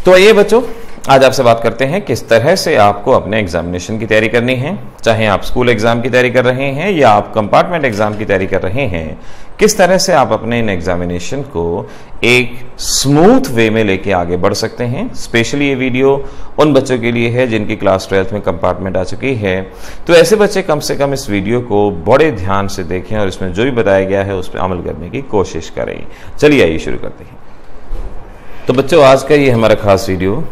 तो आइए बच्चों, आज आपसे बात करते हैं किस तरह से आपको अपने एग्जामिनेशन की तैयारी करनी है। चाहे आप स्कूल एग्जाम की तैयारी कर रहे हैं या आप कंपार्टमेंट एग्जाम की तैयारी कर रहे हैं, किस तरह से आप अपने इन एग्जामिनेशन को एक स्मूथ वे में लेके आगे बढ़ सकते हैं। स्पेशली ये वीडियो उन बच्चों के लिए है जिनकी क्लास 12th में कंपार्टमेंट आ चुकी है। तो ऐसे बच्चे कम से कम इस वीडियो को बड़े ध्यान से देखें और इसमें जो भी बताया गया है उस पर अमल करने की कोशिश करें। चलिए आइए शुरू करते हैं। तो बच्चों, आज का ये हमारा खास वीडियो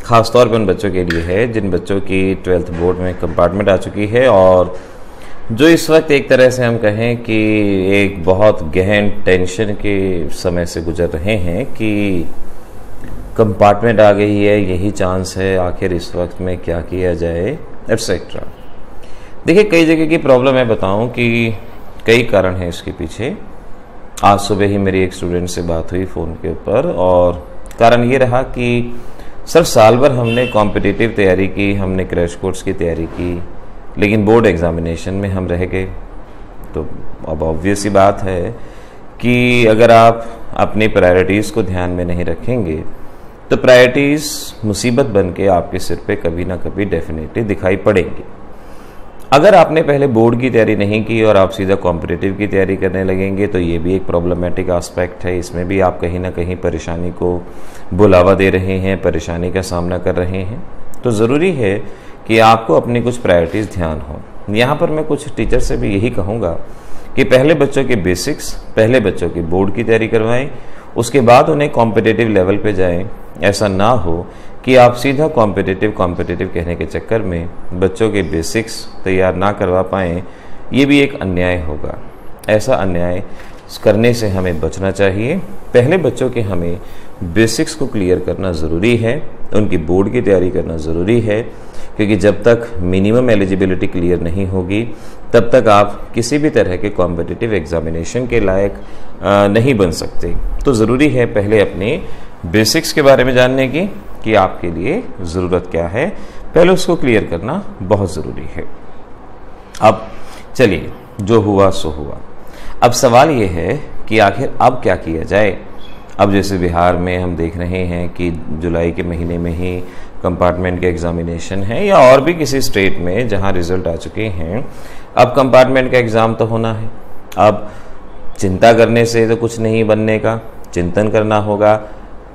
खास तौर पे उन बच्चों के लिए है जिन बच्चों की 12th बोर्ड में कंपार्टमेंट आ चुकी है और जो इस वक्त एक तरह से हम कहें कि एक बहुत गहन टेंशन के समय से गुजर रहे हैं कि कंपार्टमेंट आ गई है, यही चांस है, आखिर इस वक्त में क्या किया जाए एटसेट्रा। देखिए, कई जगह की प्रॉब्लम है, बताऊं कि कई कारण हैं इसके पीछे। आज सुबह ही मेरी एक स्टूडेंट से बात हुई फ़ोन के ऊपर और कारण ये रहा कि सर साल भर हमने कॉम्पिटिटिव तैयारी की, हमने क्रैश कोर्स की तैयारी की, लेकिन बोर्ड एग्जामिनेशन में हम रह गए। तो अब ऑब्वियस सी बात है कि अगर आप अपनी प्रायोरिटीज़ को ध्यान में नहीं रखेंगे तो प्रायोरिटीज़ मुसीबत बन के आपके सिर पे कभी ना कभी डेफिनेटली दिखाई पड़ेंगी। अगर आपने पहले बोर्ड की तैयारी नहीं की और आप सीधा कॉम्पिटिटिव की तैयारी करने लगेंगे तो ये भी एक प्रॉब्लमेटिक एस्पेक्ट है। इसमें भी आप कहीं ना कहीं परेशानी को बुलावा दे रहे हैं, परेशानी का सामना कर रहे हैं। तो ज़रूरी है कि आपको अपनी कुछ प्रायोरिटीज़ ध्यान हो। यहाँ पर मैं कुछ टीचर से भी यही कहूँगा कि पहले बच्चों के बेसिक्स, पहले बच्चों की बोर्ड की तैयारी करवाएं, उसके बाद उन्हें कॉम्पिटिटिव लेवल पे जाएं। ऐसा ना हो कि आप सीधा कॉम्पिटिटिव कहने के चक्कर में बच्चों के बेसिक्स तैयार ना करवा पाएँ। ये भी एक अन्याय होगा। ऐसा अन्याय करने से हमें बचना चाहिए। पहले बच्चों के हमें बेसिक्स को क्लियर करना ज़रूरी है, उनकी बोर्ड की तैयारी करना ज़रूरी है, क्योंकि जब तक मिनिमम एलिजिबिलिटी क्लियर नहीं होगी तब तक आप किसी भी तरह के कॉम्पिटिटिव एग्जामिनेशन के लायक नहीं बन सकते। तो ज़रूरी है पहले अपने बेसिक्स के बारे में जानने की कि आपके लिए ज़रूरत क्या है, पहले उसको क्लियर करना बहुत ज़रूरी है। अब चलिए, जो हुआ सो हुआ। अब सवाल ये है कि आखिर अब क्या किया जाए। अब जैसे बिहार में हम देख रहे हैं कि जुलाई के महीने में ही कंपार्टमेंट के एग्जामिनेशन है, या और भी किसी स्टेट में जहां रिजल्ट आ चुके हैं, अब कंपार्टमेंट का एग्ज़ाम तो होना है। अब चिंता करने से तो कुछ नहीं बनने का, चिंतन करना होगा,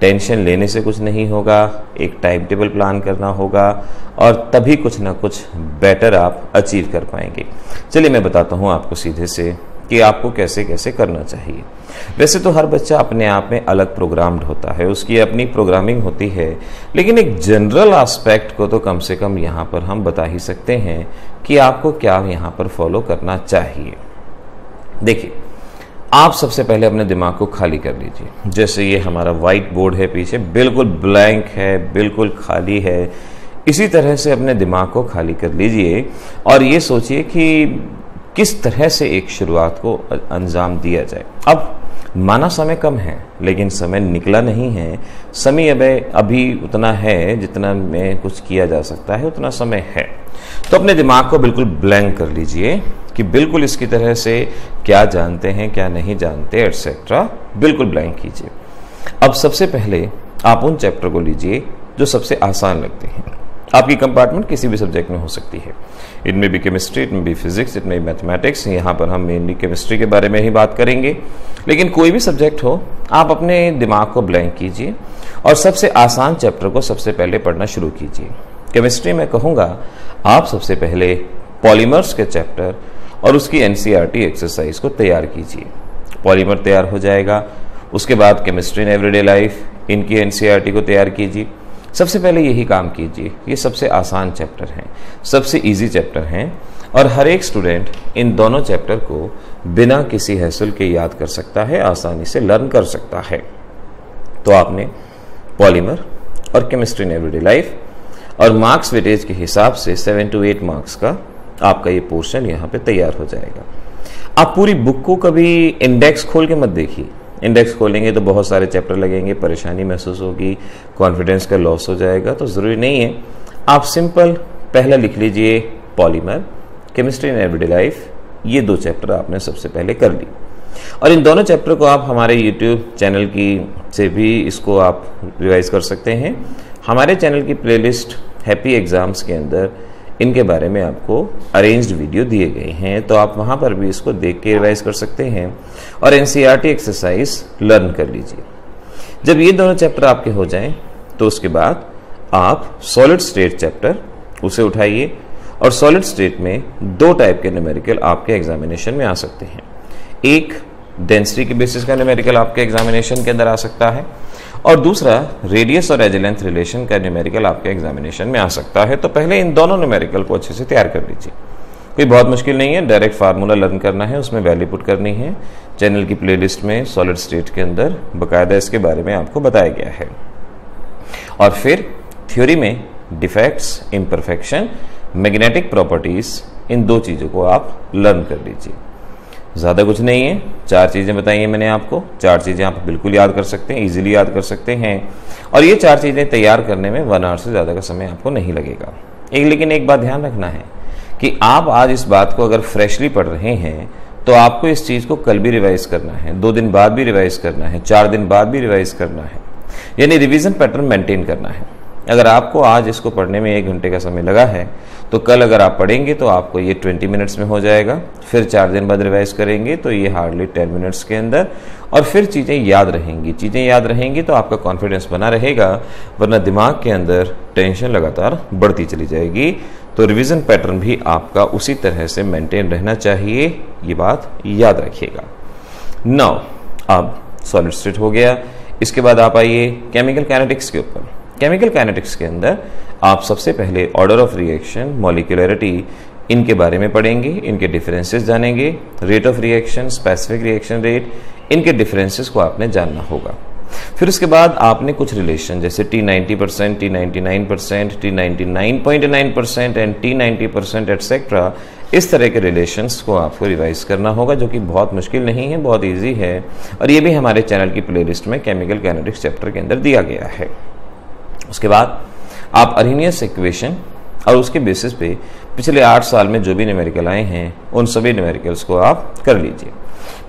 टेंशन लेने से कुछ नहीं होगा, एक टाइम टेबल प्लान करना होगा और तभी कुछ ना कुछ बेटर आप अचीव कर पाएंगे। चलिए मैं बताता हूँ आपको सीधे से कि आपको कैसे कैसे करना चाहिए। वैसे तो हर बच्चा अपने आप में अलग प्रोग्राम्ड होता है, उसकी अपनी प्रोग्रामिंग होती है, लेकिन एक जनरल एस्पेक्ट को तो कम से कम यहाँ पर हम बता ही सकते हैं कि आपको क्या यहाँ पर फॉलो करना चाहिए। देखिए, आप सबसे पहले अपने दिमाग को खाली कर लीजिए। जैसे ये हमारा वाइट बोर्ड है, पीछे बिल्कुल ब्लैंक है, बिल्कुल खाली है। इसी तरह से अपने दिमाग को खाली कर लीजिए और ये सोचिए कि किस तरह से एक शुरुआत को अंजाम दिया जाए। अब माना समय कम है, लेकिन समय निकला नहीं है। समय अभी उतना है जितना में कुछ किया जा सकता है, उतना समय है। तो अपने दिमाग को बिल्कुल ब्लैंक कर लीजिए कि बिल्कुल इसकी तरह से क्या जानते हैं, क्या नहीं जानते, एटसेट्रा, बिल्कुल ब्लैंक कीजिए। अब सबसे पहले आप उन चैप्टर को लीजिए जो सबसे आसान लगते हैं। आपकी कंपार्टमेंट किसी भी सब्जेक्ट में हो सकती है, इनमें भी केमिस्ट्री, इनमें भी फिजिक्स, इनमें भी मैथमेटिक्स। यहाँ पर हम मेनली केमिस्ट्री के बारे में ही बात करेंगे, लेकिन कोई भी सब्जेक्ट हो, आप अपने दिमाग को ब्लैंक कीजिए और सबसे आसान चैप्टर को सबसे पहले पढ़ना शुरू कीजिए। केमिस्ट्री में कहूँगा आप सबसे पहले पॉलीमर्स के चैप्टर और उसकी एनसीईआरटी एक्सरसाइज को तैयार कीजिए। पॉलीमर तैयार हो जाएगा, उसके बाद केमिस्ट्री इन एवरीडे लाइफ, इनकी एनसीईआरटी को तैयार कीजिए। सबसे पहले यही काम कीजिए। ये सबसे आसान चैप्टर हैं, सबसे इजी चैप्टर हैं और हर एक स्टूडेंट इन दोनों चैप्टर को बिना किसी हैसल के याद कर सकता है, आसानी से लर्न कर सकता है। तो आपने पॉलीमर और केमिस्ट्री इन एवरीडे लाइफ और मार्क्स वेटेज के हिसाब से 7 to 8 मार्क्स का आपका ये पोर्शन यहाँ पे तैयार हो जाएगा। आप पूरी बुक को कभी इंडेक्स खोल के मत देखिए। इंडेक्स खोलेंगे तो बहुत सारे चैप्टर लगेंगे, परेशानी महसूस होगी, कॉन्फिडेंस का लॉस हो जाएगा। तो ज़रूरी नहीं है, आप सिंपल पहला लिख लीजिए polymer, chemistry in everyday life, ये 2 चैप्टर आपने सबसे पहले कर ली। और इन दोनों चैप्टर को आप हमारे YouTube चैनल की से भी इसको आप रिवाइज कर सकते हैं। हमारे चैनल की प्लेलिस्ट हैप्पी एग्जाम्स के अंदर इनके बारे में आपको अरेंज्ड वीडियो दिए गए हैं, तो आप वहां पर भी इसको देख के रिवाइज कर सकते हैं और NCERT एक्सरसाइज लर्न कर लीजिए। जब ये दोनों चैप्टर आपके हो जाएं तो उसके बाद आप सॉलिड स्टेट चैप्टर उसे उठाइए, और सॉलिड स्टेट में दो टाइप के न्यूमेरिकल आपके एग्जामिनेशन में आ सकते हैं। एक डेंसिटी के बेसिस का न्यूमेरिकल आपके एग्जामिनेशन के अंदर आ सकता है, और दूसरा रेडियस और एज लेंथ रिलेशन का न्यूमेरिकल आपके एग्जामिनेशन में आ सकता है। तो पहले इन दोनों न्यूमेरिकल को अच्छे से तैयार कर लीजिए। कोई बहुत मुश्किल नहीं है, डायरेक्ट फार्मूला लर्न करना है, उसमें वैल्यू पुट करनी है। चैनल की प्लेलिस्ट में सॉलिड स्टेट के अंदर बकायदा इसके बारे में आपको बताया गया है। और फिर थ्योरी में डिफेक्ट्स, इम्परफेक्शन, मैग्नेटिक प्रॉपर्टीज, इन दो चीजों को आप लर्न कर लीजिए। ज्यादा कुछ नहीं है, 4 चीजें बताई हैं मैंने आपको। 4 चीजें आप बिल्कुल याद कर सकते हैं, इजीली याद कर सकते हैं, और ये 4 चीजें तैयार करने में 1 आवर से ज्यादा का समय आपको नहीं लगेगा। लेकिन एक बात ध्यान रखना है कि आप आज इस बात को अगर फ्रेशली पढ़ रहे हैं तो आपको इस चीज को कल भी रिवाइज करना है, 2 दिन बाद भी रिवाइज करना है, 4 दिन बाद भी रिवाइज करना है, यानी रिवीजन पैटर्न मेंटेन करना है। अगर आपको आज इसको पढ़ने में 1 घंटे का समय लगा है तो कल अगर आप पढ़ेंगे तो आपको ये 20 मिनट्स में हो जाएगा। फिर 4 दिन बाद रिवाइज करेंगे तो ये हार्डली 10 मिनट्स के अंदर, और फिर चीज़ें याद रहेंगी। चीज़ें याद रहेंगी तो आपका कॉन्फिडेंस बना रहेगा, वरना दिमाग के अंदर टेंशन लगातार बढ़ती चली जाएगी। तो रिवीजन पैटर्न भी आपका उसी तरह से मेंटेन रहना चाहिए, ये बात याद रखिएगा। नाउ अब सॉलिड स्टेट हो गया, इसके बाद आप आइए केमिकल काइनेटिक्स के ऊपर। केमिकल काइनेटिक्स के अंदर आप सबसे पहले ऑर्डर ऑफ रिएक्शन, मॉलिक्यूलरिटी, इनके बारे में पढ़ेंगे, इनके डिफरेंसेस जानेंगे, rate of reaction, specific reaction rate, इनके डिफरेंसेस को आपने जानना होगा। फिर उसके बाद आपने कुछ रिलेशन जैसे T90%, T99%, T99.9% and T90% etcetera, इस तरह के रिलेशंस को आपको रिवाइज करना होगा, जो कि बहुत मुश्किल नहीं है, बहुत इजी है, और ये भी हमारे चैनल की प्लेलिस्ट में केमिकल काइनेटिक्स चैप्टर के अंदर दिया गया है। उसके बाद आप अरेनियस इक्वेशन और उसके बेसिस पे पिछले 8 साल में जो भी न्यूमेरिकल आए हैं उन सभी न्यूमेरिकल्स को आप कर लीजिए।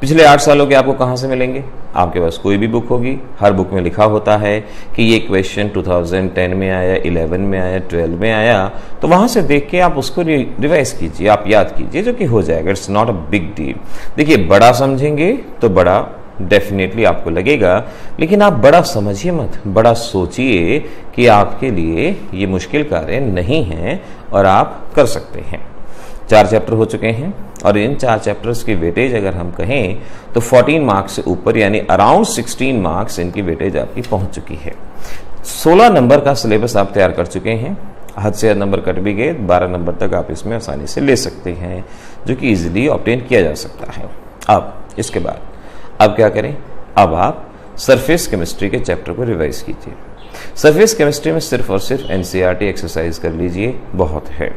पिछले 8 सालों के आपको कहाँ से मिलेंगे? आपके पास कोई भी बुक होगी, हर बुक में लिखा होता है कि ये क्वेश्चन 2010 में आया, 11 में आया, 12 में आया, तो वहां से देख के आप उसको रिवाइज कीजिए, आप याद कीजिए, जो कि हो जाएगा। It's not a big deal. देखिए, बड़ा समझेंगे तो बड़ा डेफिनेटली आपको लगेगा, लेकिन आप बड़ा समझिए मत, बड़ा सोचिए कि आपके लिए ये मुश्किल कार्य नहीं है और आप कर सकते हैं। 4 चैप्टर हो चुके हैं, और इन 4 चैप्टर्स की वेटेज अगर हम कहें तो 14 मार्क्स से ऊपर, यानी अराउंड 16 मार्क्स इनकी वेटेज आपकी पहुंच चुकी है। 16 नंबर का सिलेबस आप तैयार कर चुके हैं, हद से नंबर कट भी गए, 12 नंबर तक आप इसमें आसानी से ले सकते हैं, जो कि इजीली ऑब्टेन किया जा सकता है। अब इसके बाद अब क्या करें? अब आप सरफेस केमिस्ट्री के चैप्टर को रिवाइज कीजिए। सरफेस केमिस्ट्री में सिर्फ और सिर्फ NCERT एक्सरसाइज कर लीजिए, बहुत है।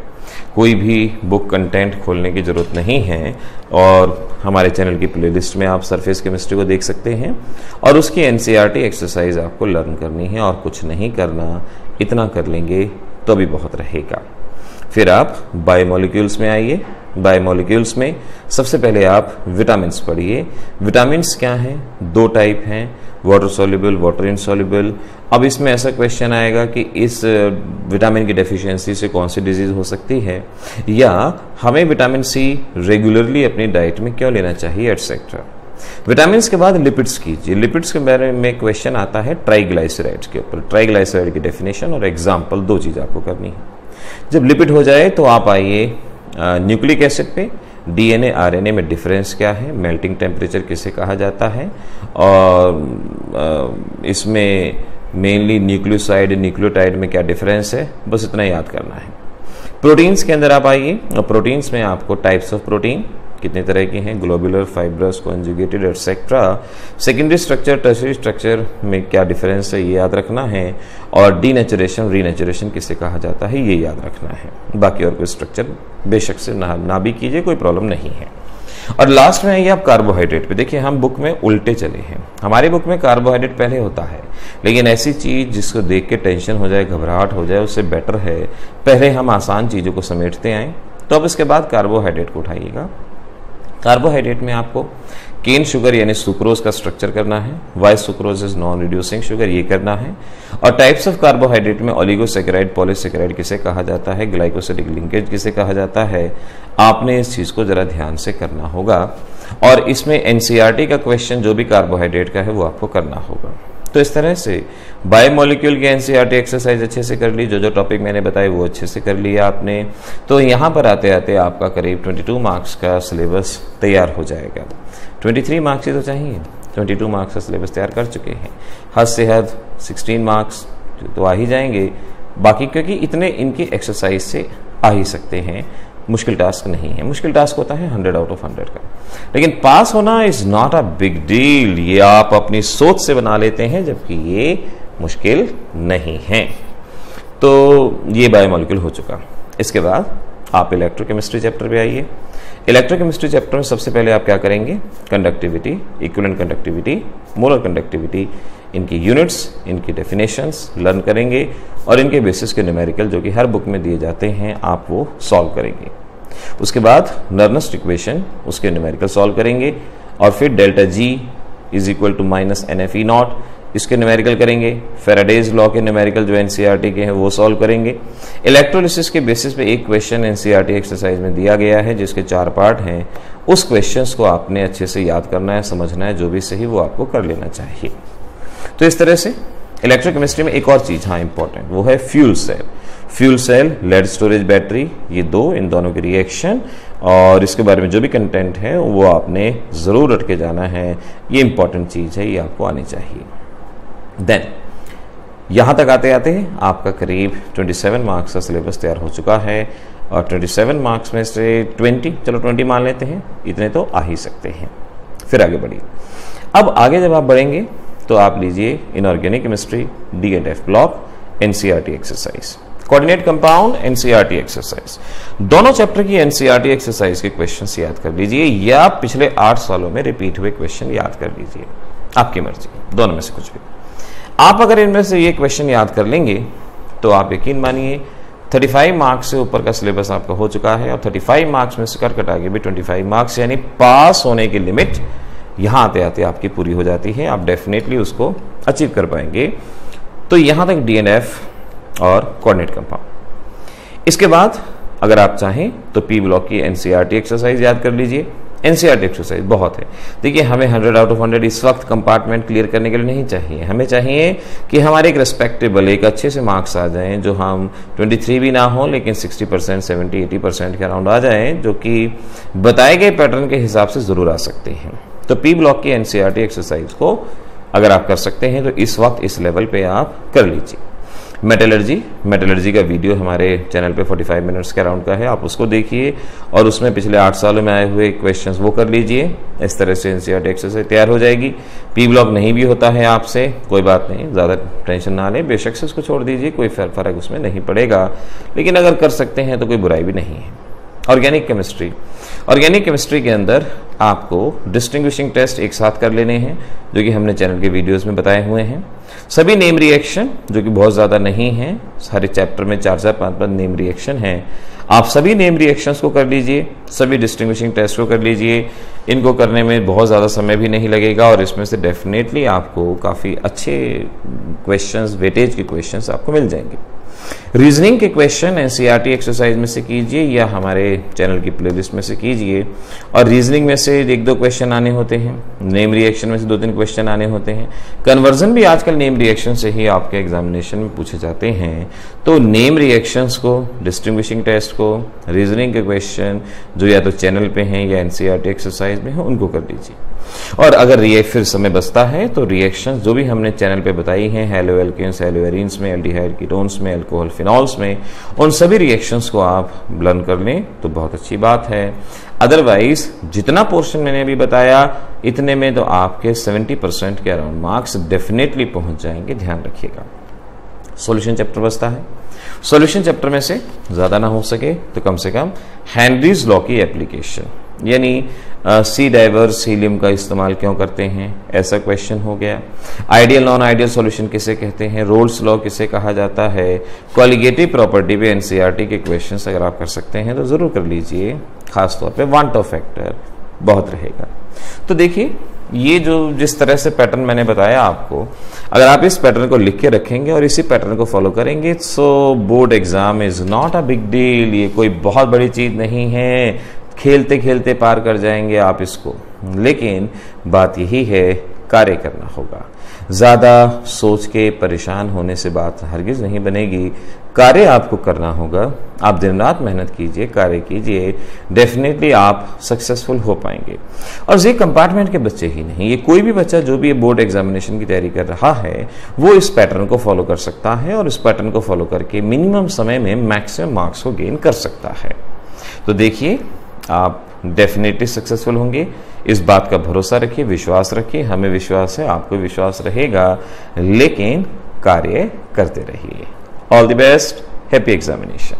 कोई भी बुक कंटेंट खोलने की जरूरत नहीं है, और हमारे चैनल की प्लेलिस्ट में आप सरफेस केमिस्ट्री को देख सकते हैं, और उसकी NCERT एक्सरसाइज आपको लर्न करनी है और कुछ नहीं करना। इतना कर लेंगे तो भी बहुत रहेगा। फिर आप बायोमोलिक्यूल्स में आइए। बायोमोलिक्यूल्स में सबसे पहले आप विटामिन्स पढ़िए। विटामिन्स क्या हैं? 2 टाइप हैं, वाटर सॉल्युबल, वाटर इनसॉल्युबल। अब इसमें ऐसा क्वेश्चन आएगा कि इस विटामिन की डेफिशिएंसी से कौन सी डिजीज हो सकती है, या हमें विटामिन सी रेगुलरली अपनी डाइट में क्यों लेना चाहिए, एटसेट्रा। विटामिन्स के बाद लिपिड्स कीजिए। लिपिड्स के बारे में क्वेश्चन आता है ट्राइग्लाइसराइड्स के ऊपर। ट्राइग्लाइसराइड की डेफिनेशन और एग्जाम्पल, 2 चीज आपको करनी है। जब लिपिड हो जाए तो आप आइए न्यूक्लिक एसिड पे। DNA RNA में डिफरेंस क्या है, मेल्टिंग टेम्परेचर किसे कहा जाता है, और इसमें मेनली न्यूक्लियोसाइड न्यूक्लियोटाइड में क्या डिफरेंस है, बस इतना याद करना है। प्रोटीन्स के अंदर आप आइए, और प्रोटीन्स में आपको टाइप्स ऑफ प्रोटीन कितने तरह के हैं, globular, fibrous, conjugated etcetera, secondary structure, tertiary structure में क्या डिफरेंस है, ये याद रखना है, और डीनेचुरेशन, रीनेचुरेशन किसे कहा जाता है, ये याद रखना है। बाकी और कोई स्ट्रक्चर बेशक से ना भी कीजिए, कोई प्रॉब्लम नहीं है। और लास्ट में आइए आप कार्बोहाइड्रेट पे। देखिए, हम बुक में उल्टे चले हैं। हमारी बुक में कार्बोहाइड्रेट पहले होता है, लेकिन ऐसी चीज जिसको देख के टेंशन हो जाए, घबराहट हो जाए, उससे बेटर है पहले हम आसान चीजों को समेटते आए। तो अब इसके बाद कार्बोहाइड्रेट को उठाइएगा। कार्बोहाइड्रेट में आपको केन शुगर यानी सुक्रोज का स्ट्रक्चर करना है, why sucrose is non reducing sugar, ये करना है। और टाइप्स ऑफ कार्बोहाइड्रेट में ओलिगोसैकेराइड, पॉलीसैकेराइड किसे कहा जाता है, ग्लाइकोसिडिक लिंकेज किसे कहा जाता है, आपने इस चीज को जरा ध्यान से करना होगा। और इसमें एनसीईआरटी का क्वेश्चन जो भी कार्बोहाइड्रेट का है वो आपको करना होगा। तो इस तरह से बायोमोलिक्यूल की एनसीईआरटी एक्सरसाइज अच्छे से कर ली, जो टॉपिक मैंने बताए वो अच्छे से कर लिया आपने। तो यहाँ पर आते आते आपका करीब 22 मार्क्स का सिलेबस तैयार हो जाएगा। 23 मार्क्स ही तो चाहिए, 22 मार्क्स का सिलेबस तैयार कर चुके हैं। हद से हद 16 मार्क्स तो आ ही जाएंगे, बाकी क्योंकि इतने इनकी एक्सरसाइज से आ ही सकते हैं, मुश्किल टास्क नहीं है। मुश्किल टास्क होता है 100 आउट ऑफ 100 का, लेकिन पास होना is not a big deal. ये आप अपनी सोच से बना लेते हैं, जबकि ये मुश्किल नहीं है। तो ये बायोमोलिक्यूल हो चुका। इसके बाद आप इलेक्ट्रोकेमिस्ट्री चैप्टर पे आइए। इलेक्ट्रोकेमिस्ट्री चैप्टर में सबसे पहले आप क्या करेंगे, conductivity, equivalent conductivity, molar conductivity, इनकी यूनिट्स, इनकी डेफिनेशंस लर्न करेंगे और इनके बेसिस के न्यूमेरिकल जो कि हर बुक में दिए जाते हैं आप वो सॉल्व करेंगे। उसके बाद नर्नस्ट इक्वेशन, उसके न्यूमेरिकल सॉल्व करेंगे और फिर delta G is equal to minus NFE naught, इसके न्यूमेरिकल करेंगे। फैराडेज लॉ के न्यूमेरिकल जो एनसीईआरटी के हैं वो सॉल्व करेंगे। इलेक्ट्रोलिसिस के बेसिस पे एक क्वेश्चन एनसीईआरटी एक्सरसाइज में दिया गया है जिसके 4 पार्ट हैं, उस क्वेश्चंस को आपने अच्छे से याद करना है, समझना है, जो भी सही वो आपको कर लेना चाहिए। तो इस तरह से इलेक्ट्रोकेमिस्ट्री में एक और चीज हाँ इंपॉर्टेंट, वो है fuel cell. Fuel cell, lead storage battery, ये दो, इन दोनों की रिएक्शन और इसके बारे में जो भी कंटेंट है वो आपने जरूर रट के जाना है। ये इंपॉर्टेंट चीज है, ये आपको आनी चाहिए। देन यहां तक आते आते आपका करीब 27 मार्क्स का सिलेबस तैयार हो चुका है और 27 मार्क्स में से 20 मान लेते हैं, इतने तो आ ही सकते हैं। फिर आगे बढ़िए। अब आगे जब आप बढ़ेंगे तो आप लीजिए inorganic chemistry D&F block NCERT exercise, coordinate compound NCERT exercise. दोनों चैप्टर की एनसीईआरटी एक्सरसाइज के क्वेश्चंस याद कर लीजिए या पिछले 8 सालों में रिपीट हुए क्वेश्चन याद कर लीजिए, आपकी मर्जी, दोनों में से कुछ भी। आप अगर इनमें से ये क्वेश्चन याद कर लेंगे तो आप यकीन मानिए 35 मार्क्स से ऊपर का सिलेबस आपका हो चुका है और 35 मार्क्स में से कर कटा के भी 25 मार्क्स यानी पास होने की लिमिट यहां आते आते आपकी पूरी हो जाती है। आप डेफिनेटली उसको अचीव कर पाएंगे। तो यहां तक D&F और कोऑर्डिनेट कंपाउंड। इसके बाद अगर आप चाहें तो P ब्लॉक की एनसीईआरटी एक्सरसाइज याद कर लीजिए। एनसीईआरटी एक्सरसाइज बहुत है। देखिए हमें 100 आउट ऑफ 100 इस वक्त कंपार्टमेंट क्लियर करने के लिए नहीं चाहिए, हमें चाहिए कि हमारे एक रेस्पेक्टेबल, एक अच्छे से मार्क्स आ जाएं, जो हम 23 भी ना हो लेकिन 60%, 70-80% के अराउंड आ जाएं, जो कि बताए गए पैटर्न के हिसाब से जरूर आ सकते हैं। तो P ब्लॉक की एनसीईआरटी एक्सरसाइज को अगर आप कर सकते हैं तो इस वक्त इस लेवल पे आप कर लीजिए। मेटलर्जी का वीडियो हमारे चैनल पे 45 मिनट्स के अराउंड का है, आप उसको देखिए और उसमें पिछले 8 सालों में आए हुए क्वेश्चंस वो कर लीजिए। इस तरह से एनसीईआरटी एक्सरसाइज तैयार हो जाएगी। P ब्लॉक नहीं भी होता है आपसे, कोई बात नहीं, ज़्यादा टेंशन ना लें, बेशक से उसको छोड़ दीजिए, कोई फर्क उसमें नहीं पड़ेगा, लेकिन अगर कर सकते हैं तो कोई बुराई भी नहीं है। ऑर्गेनिक केमिस्ट्री के अंदर आपको डिस्टिंग्विशिंग टेस्ट एक साथ कर लेने हैं, जो कि हमने चैनल के वीडियोस में बताए हुए हैं। सभी नेम रिएक्शन, जो कि बहुत ज़्यादा नहीं है, सारे चैप्टर में 4-4, 5-5 नेम रिएक्शन हैं, आप सभी नेम रिएक्शंस को कर लीजिए, सभी डिस्टिंग्विशिंग टेस्ट को कर लीजिए। इनको करने में बहुत ज़्यादा समय भी नहीं लगेगा और इसमें से डेफिनेटली आपको काफ़ी अच्छे क्वेश्चंस, वेटेज के क्वेश्चंस आपको मिल जाएंगे। रीजनिंग के क्वेश्चन एनसीईआरटी एक्सरसाइज में से कीजिए या हमारे चैनल की प्लेलिस्ट में से कीजिए। और रीजनिंग में से 1-2 क्वेश्चन आने होते हैं, नेम रिएक्शन में से 2-3 क्वेश्चन आने होते हैं, कन्वर्जन भी आजकल नेम रिएक्शन से ही आपके एग्जामिनेशन में पूछे जाते हैं। तो नेम रिएक्शंस को, डिस्टिंग्विशिंग टेस्ट को, रीजनिंग के क्वेश्चन जो या तो चैनल पे हैं या एनसीईआरटी एक्सरसाइज में हैं, उनको कर लीजिए। और अगर फिर समय बचता है तो रिएक्शंस जो भी हमने चैनल पे बताई हैं, हेलो एल्केन्स, हेलो एरीन्स में, एल्डिहाइड कीटोन्स में, अल्कोहल फिनॉल्स में, उन सभी रिएक्शंस को आप लर्न कर लें तो बहुत अच्छी बात है। अदरवाइज जितना पोर्शन मैंने अभी बताया इतने में तो आपके 70% के अराउंड मार्क्स डेफिनेटली पहुंच जाएंगे, ध्यान रखिएगा। सॉल्यूशन चैप्टर बचता है। सॉल्यूशन चैप्टर में से ज्यादा ना हो सके तो कम से कम हेनरीज लॉ की एप्लीकेशन, यानी सी डाइवर्स हीलियम का इस्तेमाल क्यों करते हैं, ऐसा क्वेश्चन हो गया। आइडियल नॉन आइडियल सॉल्यूशन किसे कहते हैं, रोल्स लॉ किसे कहा जाता है, कोलिगेटिव प्रॉपर्टी पे एनसीईआरटी के क्वेश्चंस अगर आप कर सकते हैं तो जरूर कर लीजिए। खासतौर पे वांट ऑफ फैक्टर बहुत रहेगा। तो देखिए, ये जो जिस तरह से पैटर्न मैंने बताया आपको, अगर आप इस पैटर्न को लिख के रखेंगे और इसी पैटर्न को फॉलो करेंगे, so board exam is not a big deal. ये कोई बहुत बड़ी चीज नहीं है, खेलते खेलते पार कर जाएंगे आप इसको। लेकिन बात यही है, कार्य करना होगा। ज्यादा सोच के परेशान होने से बात हरगिज नहीं बनेगी। कार्य आपको करना होगा। आप दिन रात मेहनत कीजिए, कार्य कीजिए, डेफिनेटली आप सक्सेसफुल हो पाएंगे। और ये कंपार्टमेंट के बच्चे ही नहीं, ये कोई भी बच्चा जो भी बोर्ड एग्जामिनेशन की तैयारी कर रहा है, वो इस पैटर्न को फॉलो कर सकता है और इस पैटर्न को फॉलो करके मिनिमम समय में मैक्सिमम मार्क्स को गेन कर सकता है। तो देखिए, आप डेफिनेटली सक्सेसफुल होंगे। इस बात का भरोसा रखिए, विश्वास रखिए। हमें विश्वास है, आपको विश्वास रहेगा, लेकिन कार्य करते रहिए। All the best, happy examination.